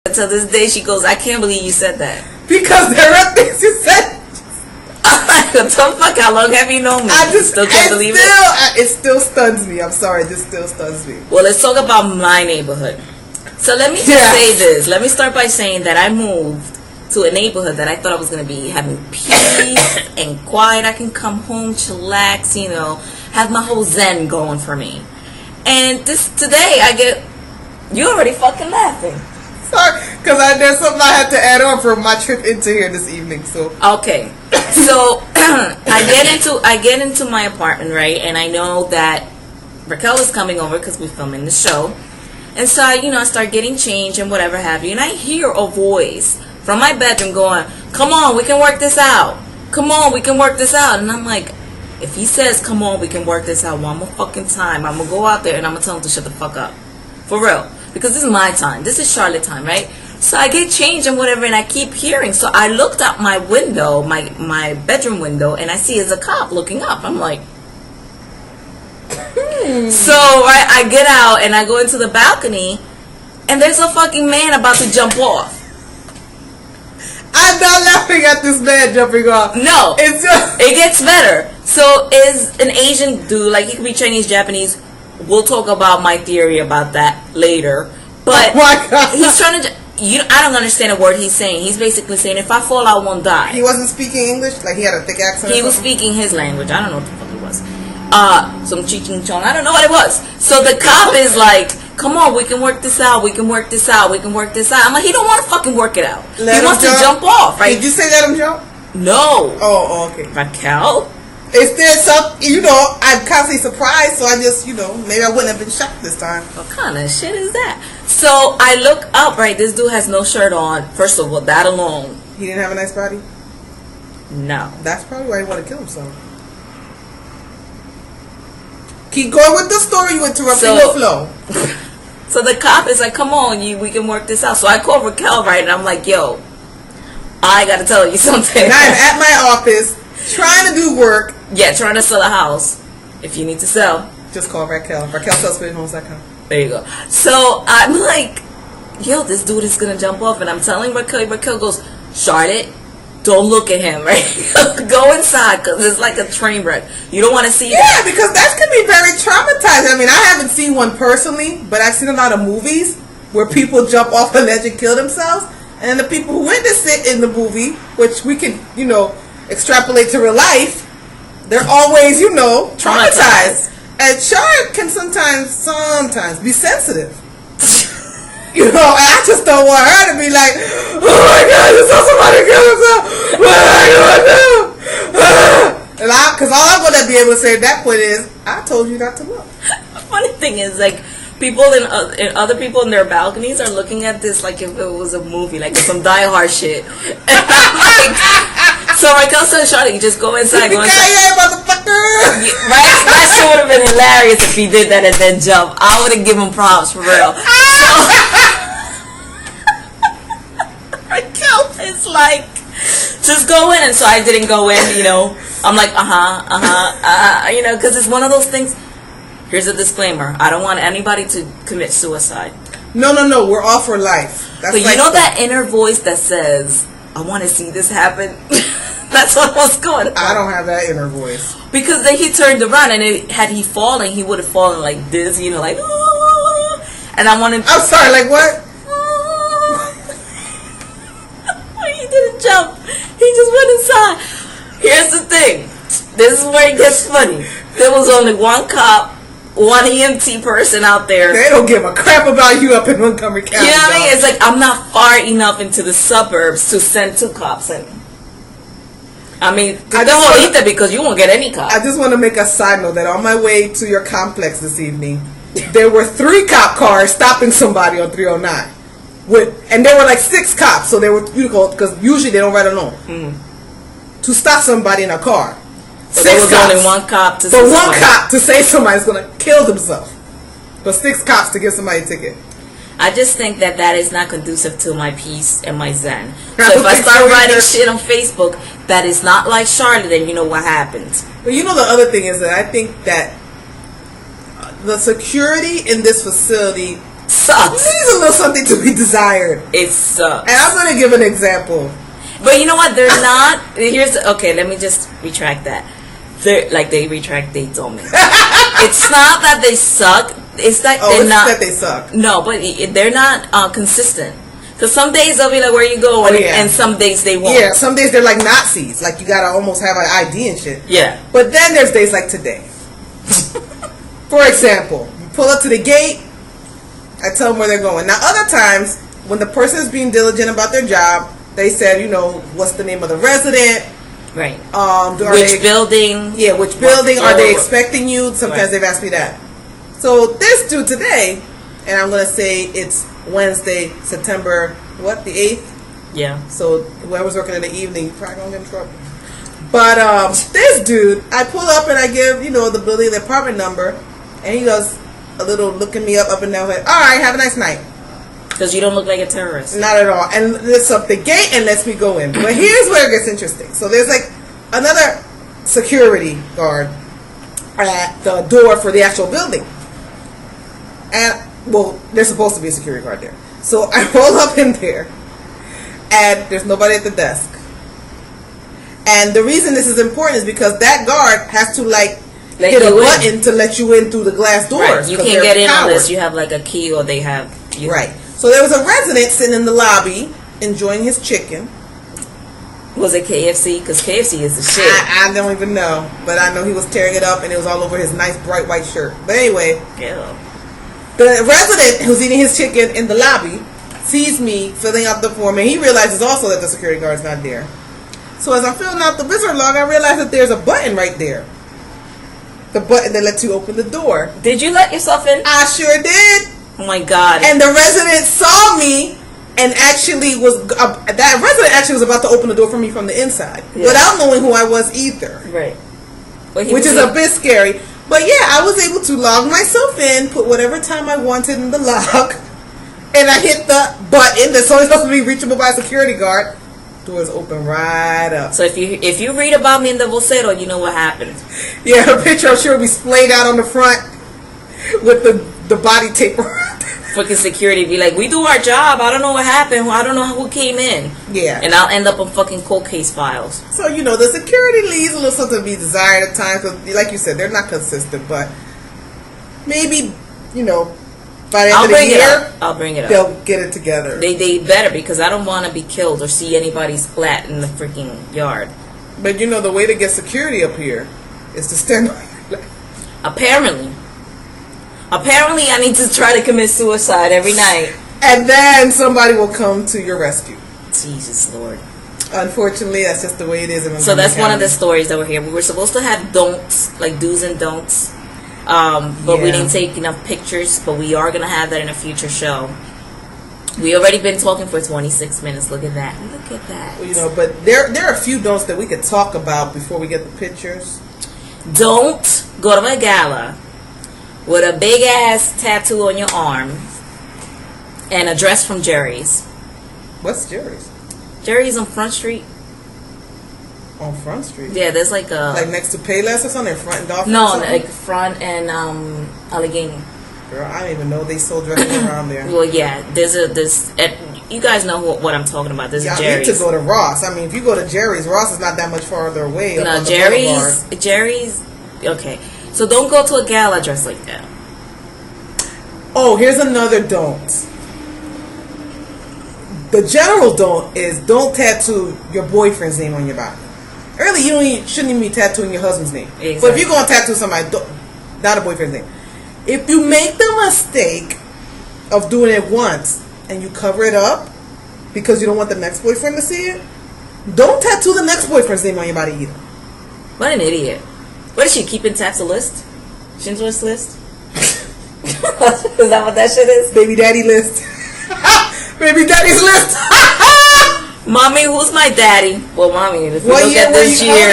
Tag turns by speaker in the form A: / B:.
A: Until this day, she goes, I can't believe you said that.
B: Because there are things you said.
A: I'm like, what the fuck? How long have you known me?
B: I just
A: still can't believe it.
B: It still stuns me. I'm sorry, this still stuns me.
A: Well, let's talk about my neighborhood. So let me just say this. Let me start by saying that I moved to a neighborhood that I thought I was going to be having peace and quiet. I can come home, chillax, you know, have my whole zen going for me. And today I get, you already fucking laughing.
B: Sorry, because there's something I had to add on for my trip into here this evening. So
A: okay, so I get into my apartment, right, and I know that Raquel is coming over because we're filming the show, and so I start getting changed and whatever have you, and I hear a voice from my bedroom going, "Come on, we can work this out. Come on, we can work this out." And I'm like, if he says, "Come on, we can work this out," one more fucking time, I'm gonna go out there and I'm gonna tell him to shut the fuck up, for real. Because this is my time. This is Charlotte time, right? So I get changed and whatever, and I keep hearing. So I looked out my window, my bedroom window, and I see it's a cop looking up. I'm like, So I get out and I go into the balcony, and there's a fucking man about to jump off.
B: I'm not laughing at this man jumping off.
A: No,
B: it's just
A: it gets better. So is an Asian dude, like he could be Chinese, Japanese. We'll talk about my theory about that later. But
B: oh my God.
A: He's trying to. I don't understand a word he's saying. He's basically saying, if I fall, I won't die.
B: He wasn't speaking English? Like he had a thick accent?
A: He was speaking his language. I don't know what the fuck it was. Some Cheeching Chong. I don't know what it was. So the cop is like, come on, we can work this out. We can work this out. We can work this out. I'm like, he don't want to fucking work it out. He wants to jump off, right?
B: Did you say let him jump?
A: No.
B: Oh, okay.
A: Raquel?
B: Is there something, I'm constantly surprised, so I just, maybe I wouldn't have been shocked this time.
A: What kind of shit is that? So I look up, right, this dude has no shirt on. First of all, that alone.
B: He didn't have a nice body?
A: No.
B: That's probably why he wanted to kill himself. Keep going with the story, you interrupting the flow.
A: So the cop is like, come on, we can work this out. So I call Raquel, right, and I'm like, yo, I gotta tell you something.
B: And I'm at my office, trying to do work.
A: Yeah, trying to sell a house. If you need to sell,
B: just call Raquel. RaquelSellsPrettyHomes.com.
A: There you go. So I'm like, yo, this dude is gonna jump off, and I'm telling Raquel. Raquel goes, Charlotte, don't look at him, right? Go inside, because it's like a train wreck. You don't want to see that.
B: Yeah, because that can be very traumatizing. I mean, I haven't seen one personally, but I've seen a lot of movies where people jump off a ledge and kill themselves, and the people who witness it in the movie, which we can, extrapolate to real life, they're always, traumatized. And Charlotte can sometimes be sensitive. And I just don't want her to be like, oh my God, I saw somebody kill himself. What am I going to do? Because all I'm going to be able to say at that point is, I told you not to look.
A: The funny thing is, like, people in other people in their balconies are looking at this like if it was a movie, like some Die Hard shit. And I'm like, so Raquel said, Charlotte, you just go inside. Go inside.
B: Yeah, motherfucker.
A: Right? That shit would have been hilarious if he did that and then jump. I would have given him props for real. So Raquel is like, just go in. And so I didn't go in, I'm like, because it's one of those things. Here's a disclaimer. I don't want anybody to commit suicide.
B: No. We're all for life. That's
A: but you know that inner voice that says, I want to see this happen? That's what was going on.
B: I don't have that inner voice.
A: Because then he turned around, and had he fallen, he would have fallen like this, like, oh. And I wanted to...
B: I'm sorry, like what?
A: He didn't jump. He just went inside. Here's the thing. This is where it gets funny. There was only one cop, one EMT person out there.
B: They don't give a crap about you up in Montgomery County.
A: You know what I mean? It's like, I'm not far enough into the suburbs to send 2 cops in. I mean, don't eat that because you won't get any cops.
B: I just want to make a side note that on my way to your complex this evening, there were 3 cop cars stopping somebody on 309. And there were like 6 cops, so they were, because usually they don't ride alone. To stop somebody in a car.
A: So there was only 1 cop to say
B: somebody. But 1 cop to say somebody's going to kill themselves. But 6 cops to give somebody a ticket.
A: I just think that is not conducive to my peace and my zen. So if I start writing shit on Facebook that is not like Charlotte, then you know what happens.
B: Well, the other thing is that I think that the security in this facility
A: sucks.
B: Leaves a little something to be desired.
A: It sucks.
B: And I'm going to give an example.
A: But you know what? They're not. Okay. Let me just retract that. They retract dates on me. It's not that they suck. It's that they're not.
B: That they suck.
A: No, but they're not consistent. Because some days they'll be like, "Where you going?" And some days they won't.
B: Yeah, some days they're like Nazis. Like you gotta almost have an ID and shit.
A: Yeah.
B: But then there's days like today. For example, you pull up to the gate. I tell them where they're going. Now, other times when the person is being diligent about their job, they said, what's the name of the resident?
A: Right.
B: Which
A: building?
B: Yeah, which building are they expecting you? Sometimes they've asked me that. So this dude today, and I'm gonna say it's Wednesday, September the 8th.
A: Yeah.
B: So whoever's working in the evening, probably gonna get in trouble. But this dude, I pull up and I give the building, the apartment number, and he goes a little looking me up and down, like, all right, have a nice night.
A: Because you don't look like a terrorist.
B: Not at all. And lifts up the gate and lets me go in. But here's where it gets interesting. So there's like another security guard at the door for the actual building. And, well, there's supposed to be a security guard there. So I roll up in there and there's nobody at the desk. And the reason this is important is because that guard has to hit a button to let you in through the glass doors.
A: Right. You can't get in unless you have like a key or they have...
B: Right. So there was a resident sitting in the lobby enjoying his chicken.
A: Was it KFC? Because KFC is the shit.
B: I don't even know. But I know he was tearing it up and it was all over his nice bright white shirt. But anyway, the resident who's eating his chicken in the lobby sees me filling out the form and he realizes also that the security guard's not there. So as I'm filling out the visitor log, I realize that there's a button right there. The button that lets you open the door.
A: Did you let yourself in?
B: I sure did.
A: Oh my God.
B: And the resident saw me and actually that resident actually was about to open the door for me from the inside without knowing who I was either.
A: Right.
B: Which is a bit scary. But yeah, I was able to log myself in, put whatever time I wanted in the log, and I hit the button that's only supposed to be reachable by a security guard. Doors open right up.
A: So if you read about me in the Vocero, you know what happened.
B: Yeah, her picture I'm sure will be splayed out on the front with the body tape around.
A: Fucking security be like, we do our job. I don't know what happened. I don't know who came in.
B: Yeah.
A: And I'll end up on fucking cold case files.
B: So, the security leaves a little something to be desired at times. Cause, like you said, they're not consistent. But maybe, by the end of the year,
A: I'll bring it up.
B: They'll get it together.
A: They better, because I don't want to be killed or see anybody splat in the freaking yard.
B: But, the way to get security up here is to stand on your leg.
A: Apparently, I need to try to commit suicide every night.
B: And then somebody will come to your rescue.
A: Jesus Lord.
B: Unfortunately, that's just the way it is.
A: So that's one of the stories that were here. We were supposed to have don'ts, like do's and don'ts. But we didn't take enough pictures. But we are going to have that in a future show. We already been talking for 26 minutes. Look at that. Look at that.
B: Well, but there are a few don'ts that we could talk about before we get the pictures.
A: Don't go to a gala with a big ass tattoo on your arm and a dress from Jerry's.
B: What's Jerry's?
A: Jerry's on Front Street.
B: On Front Street?
A: Yeah, there's like
B: next to Payless or something? Front and Dolphin?
A: No, like Front and Allegheny.
B: Girl, I didn't even know they sold dresses around there.
A: Well, yeah, you guys know what I'm talking about. There's Jerry's.
B: I need to go to Ross. I mean, if you go to Jerry's, Ross is not that much farther away.
A: No, Jerry's, okay. So don't go to a gala dressed like that.
B: Oh, here's another don't. The general don't is don't tattoo your boyfriend's name on your body. Really, shouldn't even be tattooing your husband's name. Exactly. But if you're going to tattoo somebody, not a boyfriend's name. If you make the mistake of doing it once and you cover it up because you don't want the next boyfriend to see it, don't tattoo the next boyfriend's name on your body either.
A: What an idiot. What is she, keeping tabs a list? Schindler's List? Is that what that shit is?
B: Baby daddy list. Baby daddy's list.
A: Mommy, who's my daddy? Well, mommy, if you
B: what
A: look
B: year
A: at this year.